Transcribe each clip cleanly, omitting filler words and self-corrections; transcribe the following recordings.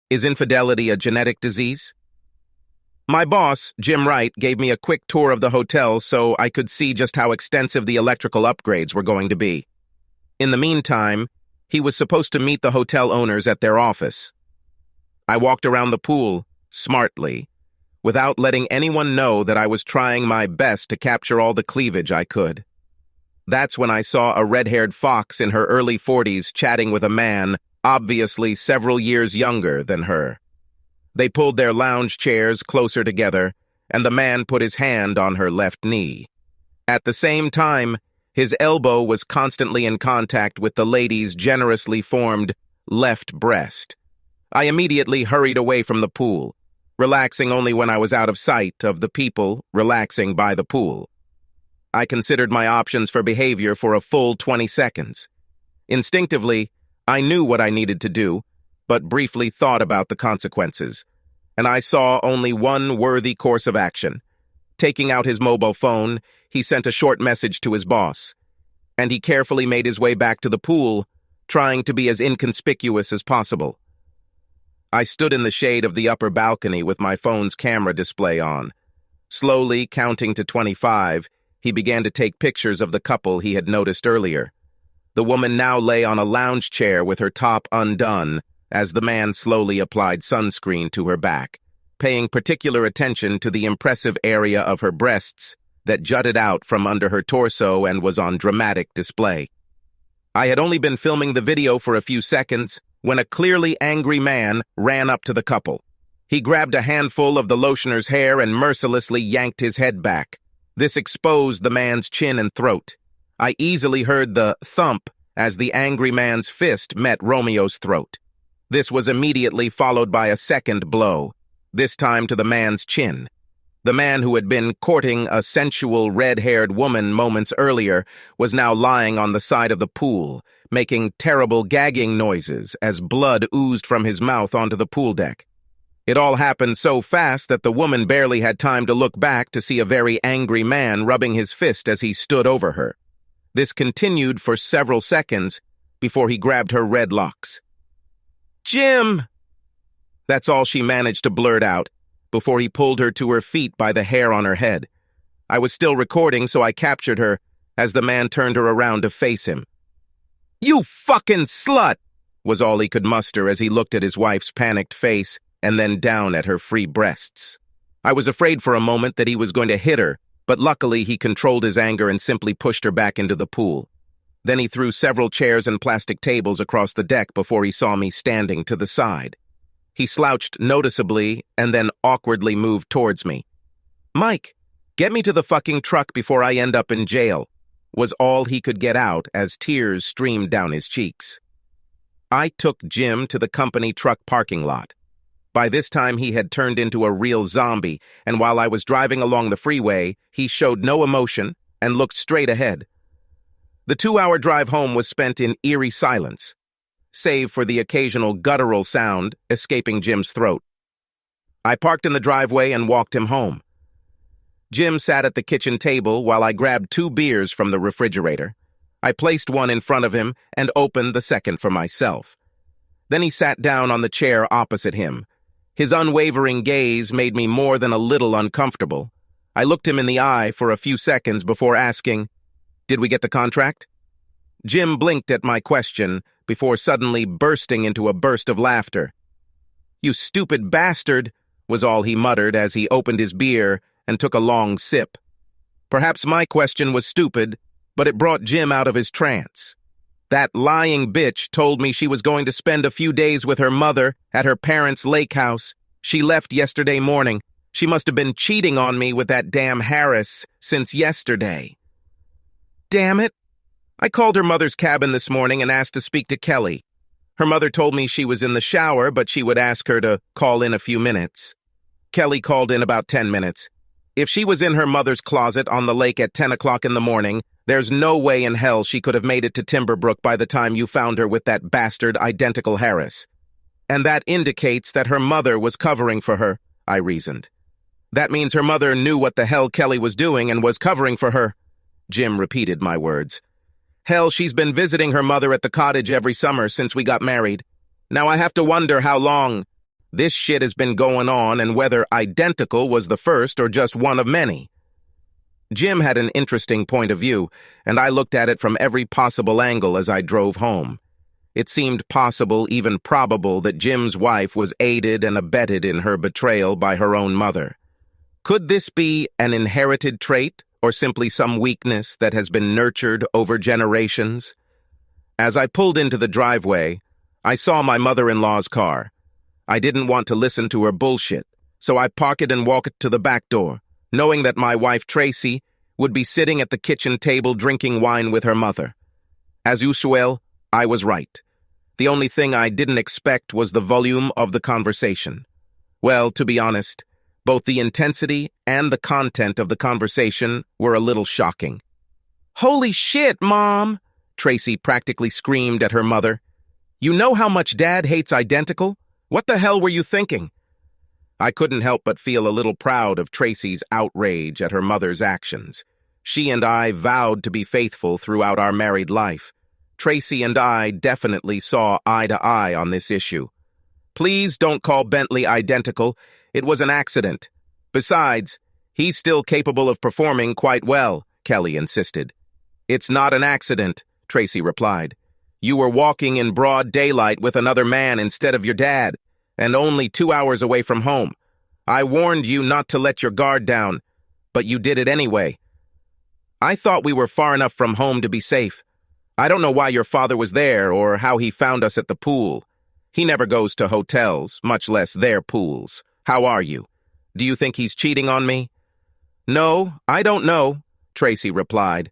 Is infidelity a genetic disease? My boss, Jim Wright, gave me a quick tour of the hotel so I could see just how extensive the electrical upgrades were going to be. In the meantime, he was supposed to meet the hotel owners at their office. I walked around the pool, smartly, without letting anyone know that I was trying my best to capture all the cleavage I could. That's when I saw a red-haired fox in her early 40s chatting with a man obviously several years younger than her. They pulled their lounge chairs closer together, and the man put his hand on her left knee. At the same time, his elbow was constantly in contact with the lady's generously formed left breast. I immediately hurried away from the pool, relaxing only when I was out of sight of the people relaxing by the pool. I considered my options for behavior for a full 20 seconds. Instinctively, I knew what I needed to do, but briefly thought about the consequences, and I saw only one worthy course of action. Taking out his mobile phone, he sent a short message to his boss, and he carefully made his way back to the pool, trying to be as inconspicuous as possible. I stood in the shade of the upper balcony with my phone's camera display on. Slowly counting to 25, he began to take pictures of the couple he had noticed earlier. The woman now lay on a lounge chair with her top undone as the man slowly applied sunscreen to her back, paying particular attention to the impressive area of her breasts that jutted out from under her torso and was on dramatic display. I had only been filming the video for a few seconds when a clearly angry man ran up to the couple. He grabbed a handful of the lotioner's hair and mercilessly yanked his head back. This exposed the man's chin and throat. I easily heard the thump as the angry man's fist met Romeo's throat. This was immediately followed by a second blow, this time to the man's chin. The man who had been courting a sensual red-haired woman moments earlier was now lying on the side of the pool, making terrible gagging noises as blood oozed from his mouth onto the pool deck. It all happened so fast that the woman barely had time to look back to see a very angry man rubbing his fist as he stood over her. This continued for several seconds before he grabbed her red locks. "Jim!" That's all she managed to blurt out before he pulled her to her feet by the hair on her head. I was still recording, so I captured her as the man turned her around to face him. "You fucking slut!" was all he could muster as he looked at his wife's panicked face and then down at her free breasts. I was afraid for a moment that he was going to hit her, but luckily he controlled his anger and simply pushed her back into the pool. Then he threw several chairs and plastic tables across the deck before he saw me standing to the side. He slouched noticeably and then awkwardly moved towards me. "Mike, get me to the fucking truck before I end up in jail," was all he could get out as tears streamed down his cheeks. I took Jim to the company truck parking lot. By this time, he had turned into a real zombie, and while I was driving along the freeway, he showed no emotion and looked straight ahead. The 2-hour drive home was spent in eerie silence, save for the occasional guttural sound escaping Jim's throat. I parked in the driveway and walked him home. Jim sat at the kitchen table while I grabbed 2 beers from the refrigerator. I placed one in front of him and opened the second for myself. Then he sat down on the chair opposite him. His unwavering gaze made me more than a little uncomfortable. I looked him in the eye for a few seconds before asking, "Did we get the contract?" Jim blinked at my question before suddenly bursting into a burst of laughter. "You stupid bastard," was all he muttered as he opened his beer and took a long sip. Perhaps my question was stupid, but it brought Jim out of his trance. That lying bitch told me she was going to spend a few days with her mother at her parents' lake house. She left yesterday morning. She must have been cheating on me with that damn Harris since yesterday. Damn it! I called her mother's cabin this morning and asked to speak to Kelly. Her mother told me she was in the shower, but she would ask her to call in a few minutes. Kelly called in about 10 minutes. If she was in her mother's closet on the lake at 10 o'clock in the morning, there's no way in hell she could have made it to Timberbrook by the time you found her with that bastard identical Harris. And that indicates that her mother was covering for her, I reasoned. That means her mother knew what the hell Kelly was doing and was covering for her. Jim repeated my words. Hell, she's been visiting her mother at the cottage every summer since we got married. Now I have to wonder how long. This shit has been going on, and whether identical was the first or just one of many. Jim had an interesting point of view, and I looked at it from every possible angle as I drove home. It seemed possible, even probable, that Jim's wife was aided and abetted in her betrayal by her own mother. Could this be an inherited trait, or simply some weakness that has been nurtured over generations? As I pulled into the driveway, I saw my mother-in-law's car. I didn't want to listen to her bullshit, so I parked it and walked to the back door, knowing that my wife, Tracy, would be sitting at the kitchen table drinking wine with her mother. As usual, I was right. The only thing I didn't expect was the volume of the conversation. Well, to be honest, both the intensity and the content of the conversation were a little shocking. "Holy shit, Mom!" Tracy practically screamed at her mother. "You know how much Dad hates identical? What the hell were you thinking?" I couldn't help but feel a little proud of Tracy's outrage at her mother's actions. She and I vowed to be faithful throughout our married life. Tracy and I definitely saw eye to eye on this issue. "Please don't call Bentley identical. It was an accident. Besides, he's still capable of performing quite well," Kelly insisted. "It's not an accident," Tracy replied. "You were walking in broad daylight with another man instead of your dad, and only 2 hours away from home. I warned you not to let your guard down, but you did it anyway. I thought we were far enough from home to be safe. I don't know why your father was there or how he found us at the pool. He never goes to hotels, much less their pools. How are you? Do you think he's cheating on me?" "No, I don't know," Tracy replied.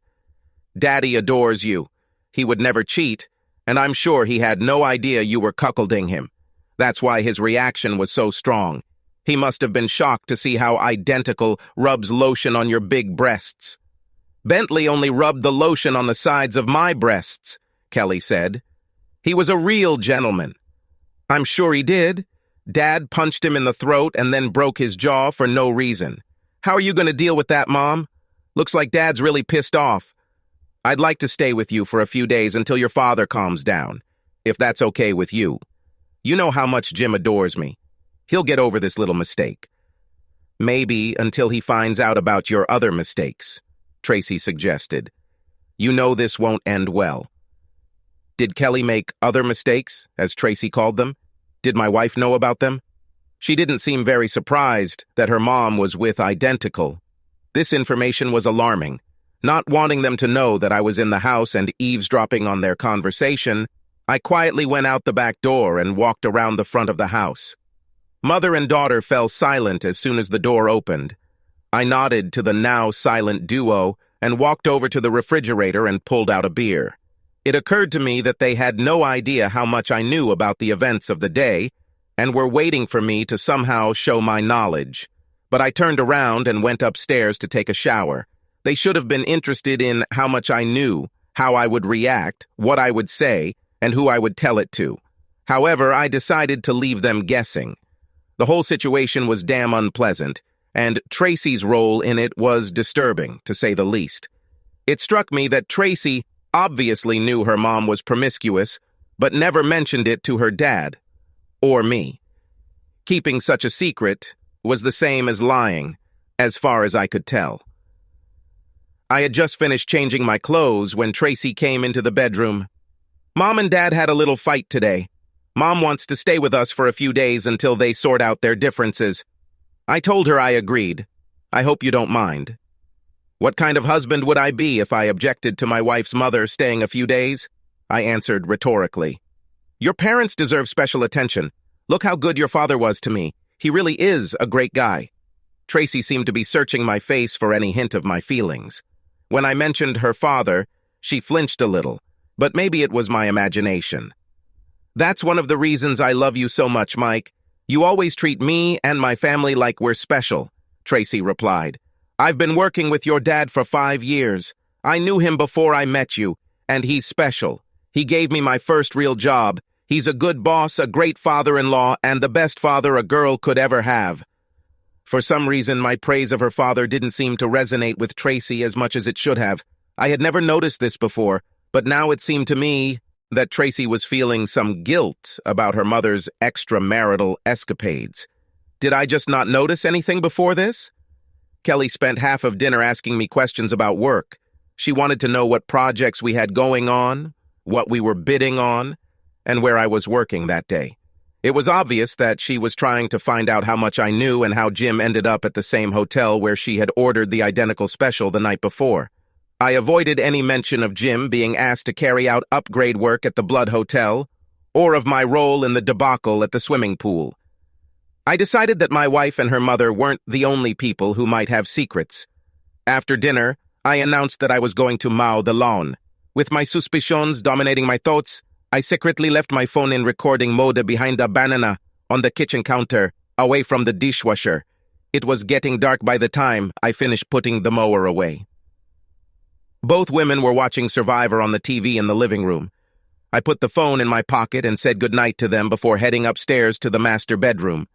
"Daddy adores you. He would never cheat, and I'm sure he had no idea you were cuckolding him. That's why his reaction was so strong. He must have been shocked to see how identical rubs lotion on your big breasts." "Bentley only rubbed the lotion on the sides of my breasts," Kelly said. "He was a real gentleman." "I'm sure he did. Dad punched him in the throat and then broke his jaw for no reason. How are you going to deal with that, Mom? Looks like Dad's really pissed off. I'd like to stay with you for a few days until your father calms down, if that's okay with you. You know how much Jim adores me. He'll get over this little mistake." "Maybe until he finds out about your other mistakes," Tracy suggested. "You know this won't end well." Did Kelly make other mistakes, as Tracy called them? Did my wife know about them? She didn't seem very surprised that her mom was with identical. This information was alarming. Not wanting them to know that I was in the house and eavesdropping on their conversation, I quietly went out the back door and walked around the front of the house. Mother and daughter fell silent as soon as the door opened. I nodded to the now silent duo and walked over to the refrigerator and pulled out a beer. It occurred to me that they had no idea how much I knew about the events of the day and were waiting for me to somehow show my knowledge. But I turned around and went upstairs to take a shower. They should have been interested in how much I knew, how I would react, what I would say, and who I would tell it to. However, I decided to leave them guessing. The whole situation was damn unpleasant, and Tracy's role in it was disturbing, to say the least. It struck me that Tracy obviously knew her mom was promiscuous, but never mentioned it to her dad, or me. Keeping such a secret was the same as lying, as far as I could tell. I had just finished changing my clothes when Tracy came into the bedroom. "Mom and Dad had a little fight today. Mom wants to stay with us for a few days until they sort out their differences." I told her I agreed. "I hope you don't mind." What kind of husband would I be if I objected to my wife's mother staying a few days? I answered rhetorically. "Your parents deserve special attention. Look how good your father was to me. He really is a great guy." Tracy seemed to be searching my face for any hint of my feelings. When I mentioned her father, she flinched a little, but maybe it was my imagination. "That's one of the reasons I love you so much, Mike. You always treat me and my family like we're special," Tracy replied. "I've been working with your dad for 5 years. I knew him before I met you, and he's special. He gave me my first real job. He's a good boss, a great father-in-law, and the best father a girl could ever have." For some reason, my praise of her father didn't seem to resonate with Tracy as much as it should have. I had never noticed this before, but now it seemed to me that Tracy was feeling some guilt about her mother's extramarital escapades. Did I just not notice anything before this? Kelly spent half of dinner asking me questions about work. She wanted to know what projects we had going on, what we were bidding on, and where I was working that day. It was obvious that she was trying to find out how much I knew and how Jim ended up at the same hotel where she had ordered the identical special the night before. I avoided any mention of Jim being asked to carry out upgrade work at the Blood Hotel, or of my role in the debacle at the swimming pool. I decided that my wife and her mother weren't the only people who might have secrets. After dinner, I announced that I was going to mow the lawn. With my suspicions dominating my thoughts, I secretly left my phone in recording mode behind a banana on the kitchen counter, away from the dishwasher. It was getting dark by the time I finished putting the mower away. Both women were watching Survivor on the TV in the living room. I put the phone in my pocket and said goodnight to them before heading upstairs to the master bedroom.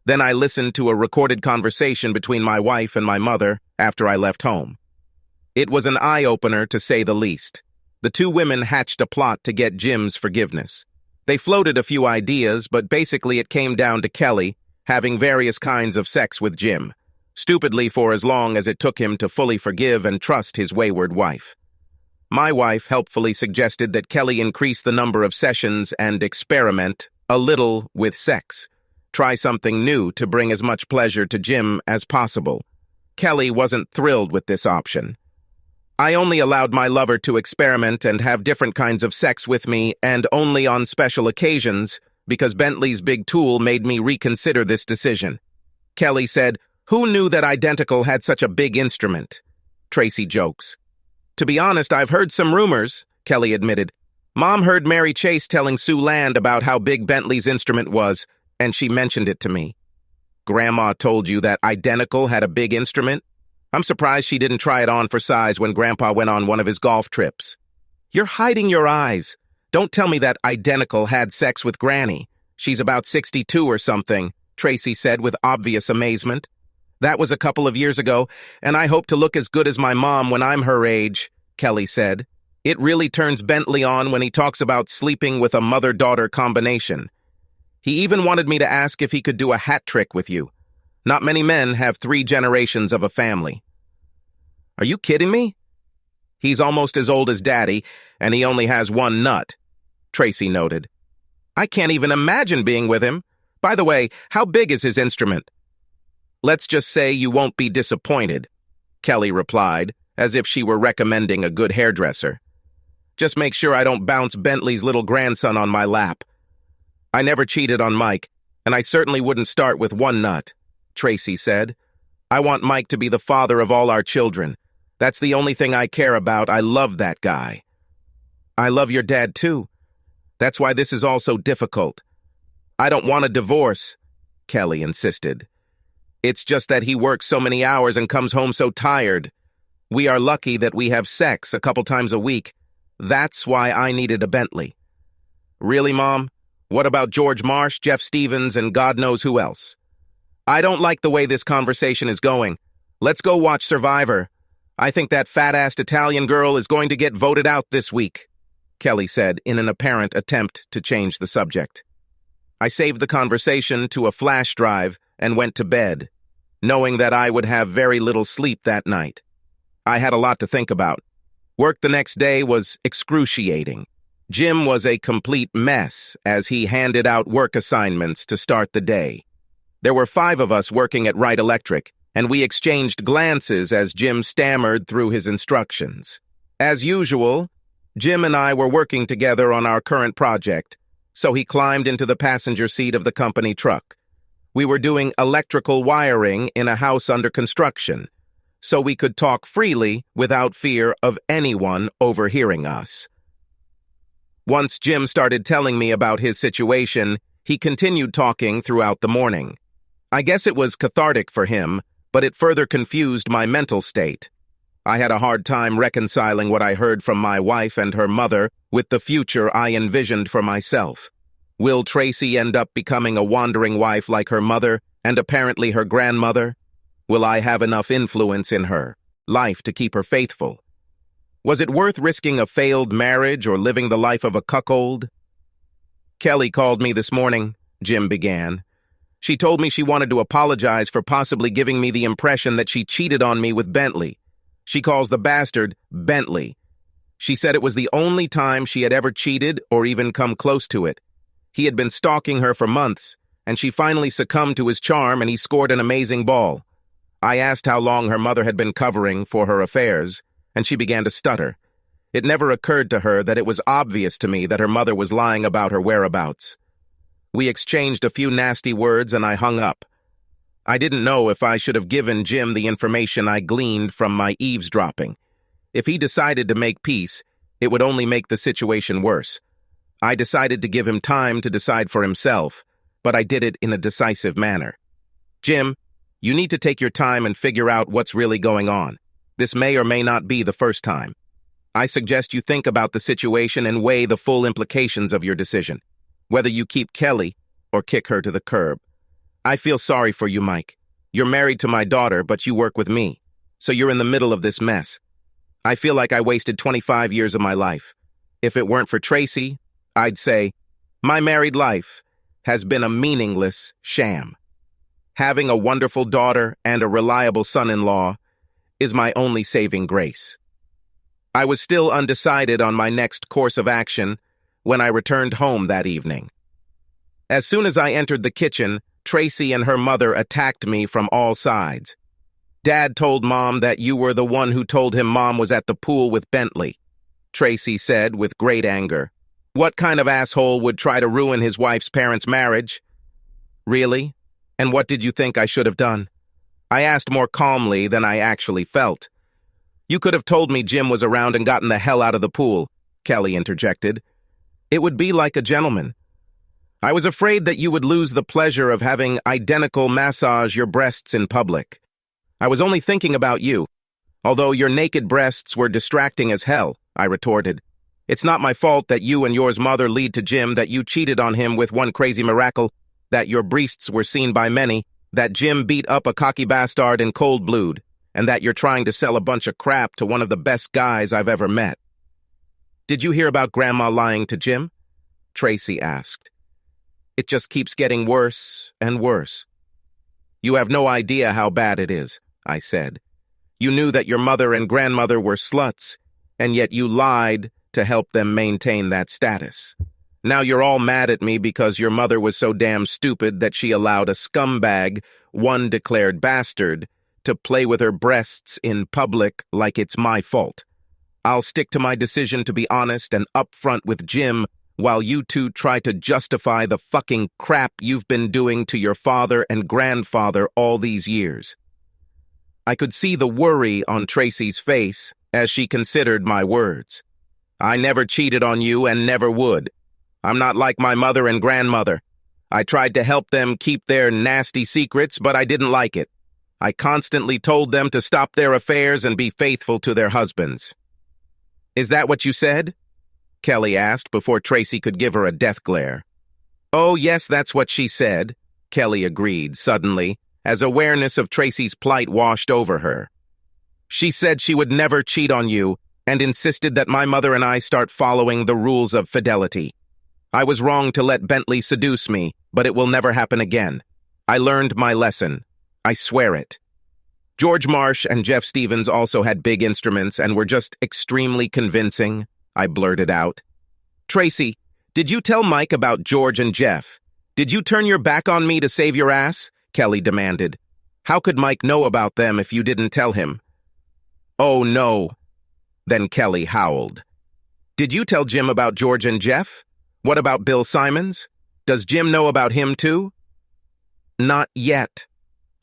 Then I listened to a recorded conversation between my wife and my mother after I left home. It was an eye-opener, to say the least. The two women hatched a plot to get Jim's forgiveness. They floated a few ideas, but basically it came down to Kelly having various kinds of sex with Jim, stupidly for as long as it took him to fully forgive and trust his wayward wife. My wife helpfully suggested that Kelly increase the number of sessions and experiment a little with sex. Try something new to bring as much pleasure to Jim as possible. Kelly wasn't thrilled with this option. I only allowed my lover to experiment and have different kinds of sex with me, and only on special occasions, because Bentley's big tool made me reconsider this decision. Kelly said, "Who knew that Identical had such a big instrument?" Tracy jokes. "To be honest, I've heard some rumors," Kelly admitted. "Mom heard Mary Chase telling Sue Land about how big Bentley's instrument was, and she mentioned it to me." "Grandma told you that Identical had a big instrument? I'm surprised she didn't try it on for size when Grandpa went on one of his golf trips." "You're hiding your eyes. Don't tell me that Identical had sex with Granny. She's about 62 or something," Tracy said with obvious amazement. "That was a couple of years ago, and I hope to look as good as my mom when I'm her age," Kelly said. "It really turns Bentley on when he talks about sleeping with a mother-daughter combination. He even wanted me to ask if he could do a hat trick with you. Not many men have 3 generations of a family." "Are you kidding me?" "He's almost as old as Daddy, and he only has 1 nut," Tracy noted. "I can't even imagine being with him. By the way, how big is his instrument?" "Let's just say you won't be disappointed," Kelly replied, as if she were recommending a good hairdresser. "Just make sure I don't bounce Bentley's little grandson on my lap. I never cheated on Mike, and I certainly wouldn't start with 1 nut," Tracy said. "I want Mike to be the father of all our children. That's the only thing I care about. I love that guy." "I love your dad, too. That's why this is all so difficult." "I don't want a divorce," Kelly insisted. "It's just that he works so many hours and comes home so tired. We are lucky that we have sex a couple times a week. That's why I needed a Bentley." "Really, Mom? What about George Marsh, Jeff Stevens, and God knows who else?" "I don't like the way this conversation is going. Let's go watch Survivor. I think that fat-assed Italian girl is going to get voted out this week," Kelly said in an apparent attempt to change the subject. I saved the conversation to a flash drive and went to bed, knowing that I would have very little sleep that night. I had a lot to think about. Work the next day was excruciating. Jim was a complete mess as he handed out work assignments to start the day. There were 5 of us working at Wright Electric, and we exchanged glances as Jim stammered through his instructions. As usual, Jim and I were working together on our current project, so he climbed into the passenger seat of the company truck. We were doing electrical wiring in a house under construction, so we could talk freely without fear of anyone overhearing us. Once Jim started telling me about his situation, he continued talking throughout the morning. I guess it was cathartic for him, but it further confused my mental state. I had a hard time reconciling what I heard from my wife and her mother with the future I envisioned for myself. Will Tracy end up becoming a wandering wife like her mother and apparently her grandmother? Will I have enough influence in her life to keep her faithful? Was it worth risking a failed marriage or living the life of a cuckold? Kelly called me this morning, Jim began. She told me she wanted to apologize for possibly giving me the impression that she cheated on me with Bentley. She calls the bastard Bentley. She said it was the only time she had ever cheated or even come close to it. He had been stalking her for months, and she finally succumbed to his charm and he scored an amazing ball. I asked how long her mother had been covering for her affairs, and she began to stutter. It never occurred to her that it was obvious to me that her mother was lying about her whereabouts. We exchanged a few nasty words and I hung up. I didn't know if I should have given Jim the information I gleaned from my eavesdropping. If he decided to make peace, it would only make the situation worse. I decided to give him time to decide for himself, but I did it in a decisive manner. Jim, you need to take your time and figure out what's really going on. This may or may not be the first time. I suggest you think about the situation and weigh the full implications of your decision, whether you keep Kelly or kick her to the curb. I feel sorry for you, Mike. You're married to my daughter, but you work with me, so you're in the middle of this mess. I feel like I wasted 25 years of my life. If it weren't for Tracy, I'd say, my married life has been a meaningless sham. Having a wonderful daughter and a reliable son-in-law is my only saving grace. I was still undecided on my next course of action when I returned home that evening. As soon as I entered the kitchen, Tracy and her mother attacked me from all sides. Dad told Mom that you were the one who told him Mom was at the pool with Bentley, Tracy said with great anger. What kind of asshole would try to ruin his wife's parents' marriage? Really? And what did you think I should have done? I asked more calmly than I actually felt. You could have told me Jim was around and gotten the hell out of the pool, Kelly interjected. It would be like a gentleman. I was afraid that you would lose the pleasure of having identical massage your breasts in public. I was only thinking about you. Although your naked breasts were distracting as hell, I retorted. It's not my fault that you and yours mother lead to Jim, that you cheated on him with one crazy miracle, that your breasts were seen by many, that Jim beat up a cocky bastard in cold blood, and that you're trying to sell a bunch of crap to one of the best guys I've ever met. Did you hear about Grandma lying to Jim? Tracy asked. It just keeps getting worse and worse. You have no idea how bad it is, I said. You knew that your mother and grandmother were sluts, and yet you lied to help them maintain that status. Now you're all mad at me because your mother was so damn stupid that she allowed a scumbag, one declared bastard, to play with her breasts in public like it's my fault. I'll stick to my decision to be honest and upfront with Jim while you two try to justify the fucking crap you've been doing to your father and grandfather all these years. I could see the worry on Tracy's face as she considered my words. I never cheated on you and never would. I'm not like my mother and grandmother. I tried to help them keep their nasty secrets, but I didn't like it. I constantly told them to stop their affairs and be faithful to their husbands. Is that what you said? Kelly asked before Tracy could give her a death glare. Oh, yes, that's what she said, Kelly agreed suddenly, as awareness of Tracy's plight washed over her. She said she would never cheat on you and insisted that my mother and I start following the rules of fidelity. I was wrong to let Bentley seduce me, but it will never happen again. I learned my lesson. I swear it. George Marsh and Jeff Stevens also had big instruments and were just extremely convincing, I blurted out. Tracy, did you tell Mike about George and Jeff? Did you turn your back on me to save your ass? Kelly demanded. How could Mike know about them if you didn't tell him? Oh, no. Then Kelly howled. Did you tell Jim about George and Jeff? What about Bill Simons? Does Jim know about him too? Not yet,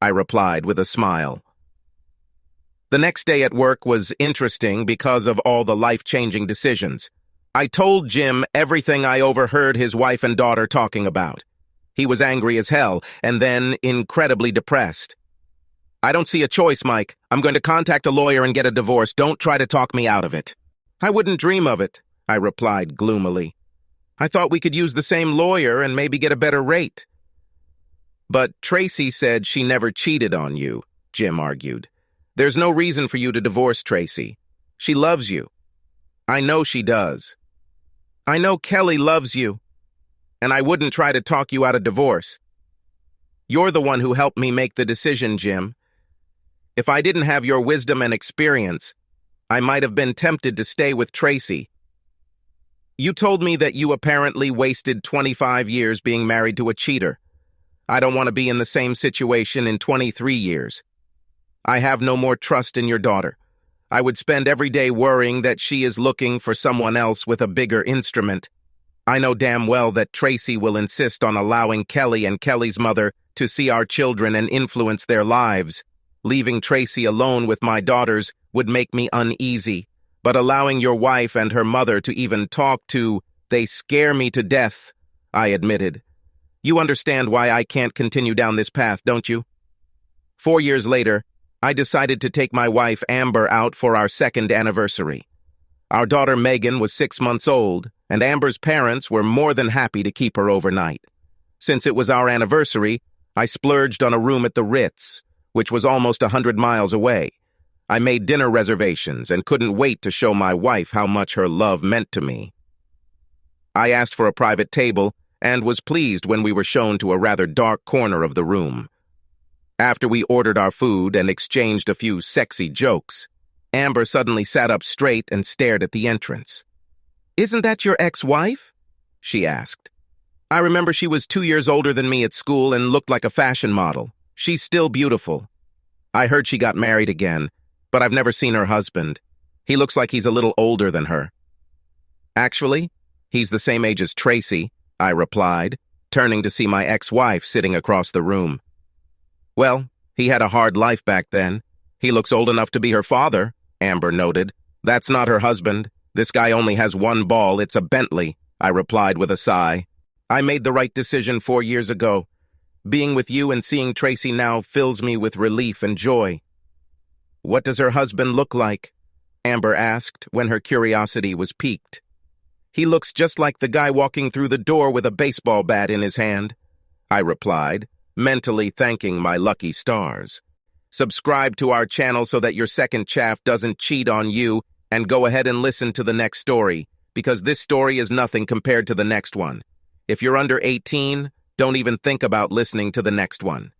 I replied with a smile. The next day at work was interesting because of all the life-changing decisions. I told Jim everything I overheard his wife and daughter talking about. He was angry as hell, and then incredibly depressed. I don't see a choice, Mike. I'm going to contact a lawyer and get a divorce. Don't try to talk me out of it. I wouldn't dream of it, I replied gloomily. I thought we could use the same lawyer and maybe get a better rate. But Tracy said she never cheated on you, Jim argued. There's no reason for you to divorce Tracy. She loves you. I know she does. I know Kelly loves you, and I wouldn't try to talk you out of divorce. You're the one who helped me make the decision, Jim. If I didn't have your wisdom and experience, I might have been tempted to stay with Tracy. You told me that you apparently wasted 25 years being married to a cheater. I don't want to be in the same situation in 23 years. I have no more trust in your daughter. I would spend every day worrying that she is looking for someone else with a bigger instrument. I know damn well that Tracy will insist on allowing Kelly and Kelly's mother to see our children and influence their lives. Leaving Tracy alone with my daughters would make me uneasy, but allowing your wife and her mother to even talk to, they scare me to death, I admitted. You understand why I can't continue down this path, don't you? 4 years later, I decided to take my wife Amber out for our second anniversary. Our daughter Megan was 6 months old, and Amber's parents were more than happy to keep her overnight. Since it was our anniversary, I splurged on a room at the Ritz, which was almost 100 miles away. I made dinner reservations and couldn't wait to show my wife how much her love meant to me. I asked for a private table and was pleased when we were shown to a rather dark corner of the room. After we ordered our food and exchanged a few sexy jokes, Amber suddenly sat up straight and stared at the entrance. "Isn't that your ex-wife?" she asked. I remember she was 2 years older than me at school and looked like a fashion model. She's still beautiful. I heard she got married again, but I've never seen her husband. He looks like he's a little older than her. Actually, he's the same age as Tracy, I replied, turning to see my ex-wife sitting across the room. Well, he had a hard life back then. He looks old enough to be her father, Amber noted. That's not her husband. This guy only has one ball. It's a Bentley, I replied with a sigh. I made the right decision 4 years ago. Being with you and seeing Tracy now fills me with relief and joy. What does her husband look like? Amber asked when her curiosity was piqued. He looks just like the guy walking through the door with a baseball bat in his hand, I replied, mentally thanking my lucky stars. Subscribe to our channel so that your second chaff doesn't cheat on you, and go ahead and listen to the next story, because this story is nothing compared to the next one. If you're under 18, don't even think about listening to the next one.